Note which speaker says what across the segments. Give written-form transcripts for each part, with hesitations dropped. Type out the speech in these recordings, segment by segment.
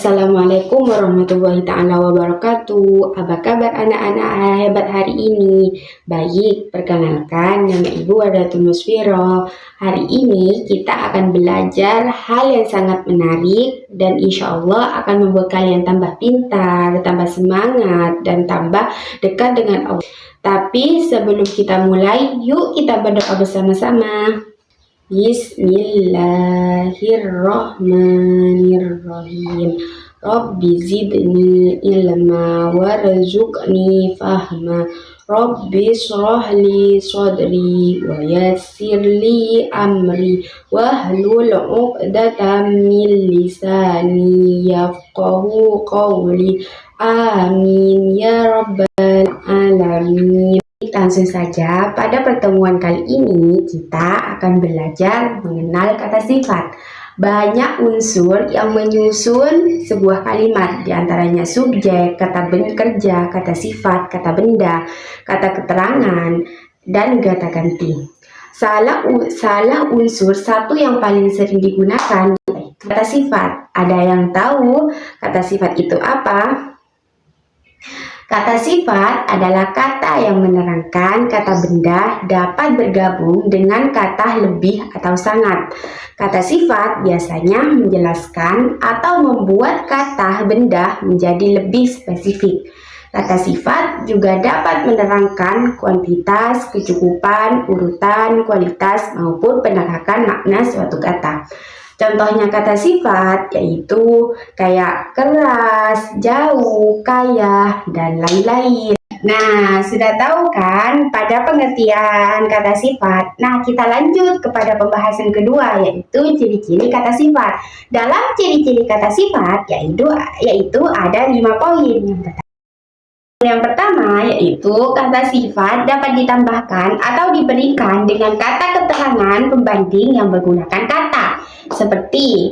Speaker 1: Assalamualaikum warahmatullahi ta'ala wabarakatuh. Apa kabar anak-anak hebat hari ini? Baik, perkenalkan nama Ibu Wadatul Musfiro. Hari ini kita akan belajar hal yang sangat menarik dan insya Allah akan membuat kalian tambah pintar, tambah semangat, dan tambah dekat dengan Allah. Tapi sebelum kita mulai, yuk kita berdoa bersama-sama. Bismillahirrahmanirrahim. Rabbi zidni ilma warzuqni fahma. Rabbi shrah li sadri wa yassir li amri wahlul 'uqdatam min lisani yafqahu qawli. Amin ya rabbal alamin. Langsung saja, pada pertemuan kali ini kita akan belajar mengenal kata sifat. Banyak unsur yang menyusun sebuah kalimat, diantaranya subjek, kata kerja, kata sifat, kata benda, kata keterangan, dan kata ganti. Salah unsur satu yang paling sering digunakan yaitu kata sifat. Ada yang tahu kata sifat itu apa? Kata sifat adalah kata yang menerangkan kata benda dapat bergabung dengan kata lebih atau sangat. Kata sifat biasanya menjelaskan atau membuat kata benda menjadi lebih spesifik. Kata sifat juga dapat menerangkan kuantitas, kecukupan, urutan, kualitas, maupun penerakan makna suatu kata. Contohnya kata sifat yaitu kayak keras, jauh, kaya, dan lain-lain. Nah, sudah tahu kan pada pengertian kata sifat? Nah, kita lanjut kepada pembahasan kedua yaitu ciri-ciri kata sifat. Dalam ciri-ciri kata sifat yaitu ada 5 poin. Yang pertama yaitu kata sifat dapat ditambahkan atau diberikan dengan kata keterangan pembanding yang menggunakan kata seperti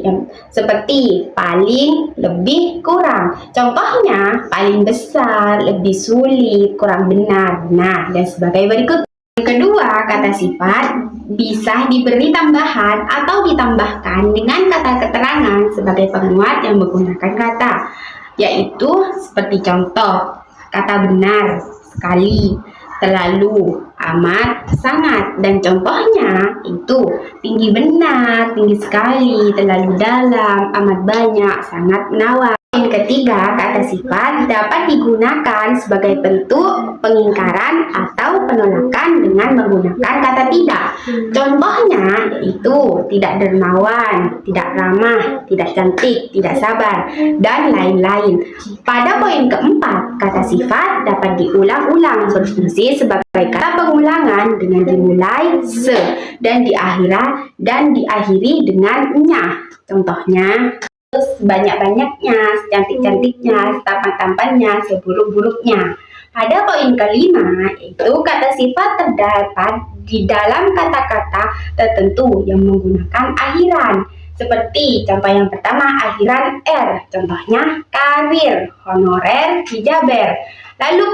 Speaker 1: paling, lebih, kurang. Contohnya paling besar, lebih sulit, kurang benar, benar, dan sebagai berikut. Yang kedua, kata sifat bisa diberi tambahan atau ditambahkan dengan kata keterangan sebagai penguat yang menggunakan kata, yaitu seperti contoh kata benar, sekali, terlalu, amat, sangat, dan contohnya itu tinggi benar, tinggi sekali, terlalu dalam, amat banyak, sangat menawar. Yang ketiga, kata sifat dapat digunakan sebagai bentuk pengingkaran atau penolakan dengan menggunakan kata tidak. Contohnya yaitu tidak dermawan, tidak ramah, tidak cantik, tidak sabar, dan lain-lain. Pada poin keempat, kata sifat dapat diulang-ulang berfungsi sebagai kata pengulangan dengan dimulai se dan diakhiri dengan nya. Contohnya sebanyak-banyaknya, secantik-cantiknya, setampan-tampannya, seburuk-buruknya. Pada poin kelima, yaitu kata sifat terdapat di dalam kata-kata tertentu yang menggunakan akhiran. Seperti contoh yang pertama, akhiran R. Contohnya karir, honorer, hijaber. Lalu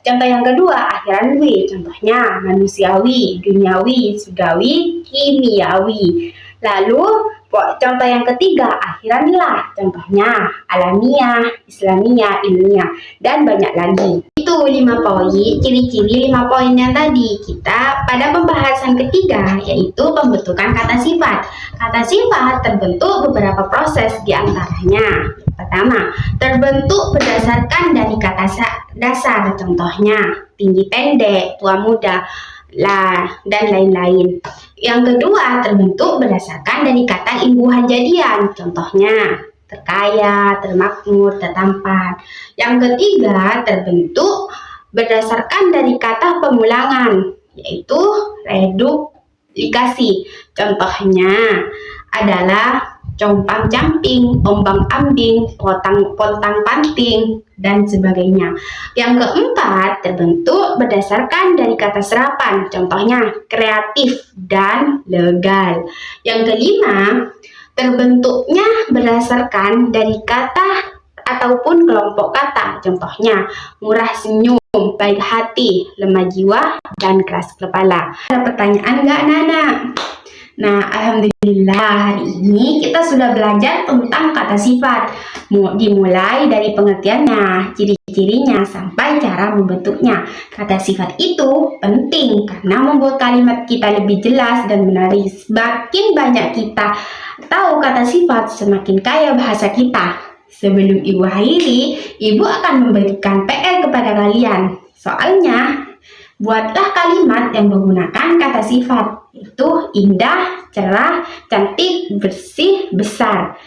Speaker 1: contoh yang kedua, akhiran W. Contohnya manusiawi, duniawi, surgawi, kimiawi. Lalu contoh yang ketiga, akhiran lah. Contohnya alamiah, islamiyah, ilmiah, dan banyak lagi. Itu 5 poin, ciri-ciri 5 poin yang tadi. Kita pada pembahasan ketiga yaitu pembentukan kata sifat. Kata sifat terbentuk beberapa proses, diantaranya pertama, terbentuk berdasarkan dari kata dasar. Contohnya tinggi pendek, tua muda, dan lain-lain. Yang kedua, terbentuk berdasarkan dari kata imbuhan jadian. Contohnya terkaya, termakmur, tertampan. Yang ketiga, terbentuk berdasarkan dari kata pemulangan, yaitu reduplikasi. Contohnya adalah compang-camping, ombang-ambing, pontang-panting, dan sebagainya. Yang keempat, terbentuk berdasarkan dari kata serapan. Contohnya kreatif dan legal. Yang kelima, terbentuknya berdasarkan dari kata ataupun kelompok kata. Contohnya murah senyum, baik hati, lemah jiwa, dan keras kepala. Ada pertanyaan nggak, anak-anak? Nah, alhamdulillah hari ini kita sudah belajar tentang kata sifat. Dimulai dari pengertiannya, ciri-cirinya, sampai cara membentuknya. Kata sifat itu penting karena membuat kalimat kita lebih jelas dan menarik. Semakin banyak kita tahu kata sifat, semakin kaya bahasa kita. Sebelum Ibu akhiri, Ibu akan memberikan PR kepada kalian. Soalnya, buatlah kalimat yang menggunakan kata sifat. Itu indah, cerah, cantik, bersih, besar.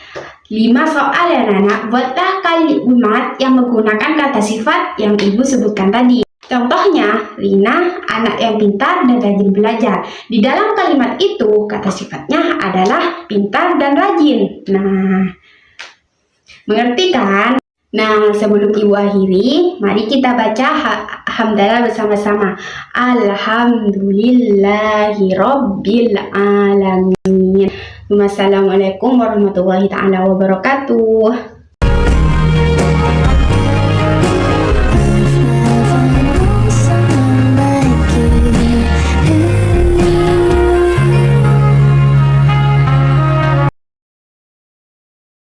Speaker 1: 5 soal ya anak-anak. Buatlah kalimat yang menggunakan kata sifat yang Ibu sebutkan tadi. Contohnya, Rina, anak yang pintar dan rajin belajar. Di dalam kalimat itu, kata sifatnya adalah pintar dan rajin. Nah, mengerti kan? Nah, sebelum Ibu akhiri, mari kita baca hamdalah bersama-sama. Alhamdulillahirabbil alamin. Wassalamualaikum warahmatullahi taala wabarakatuh.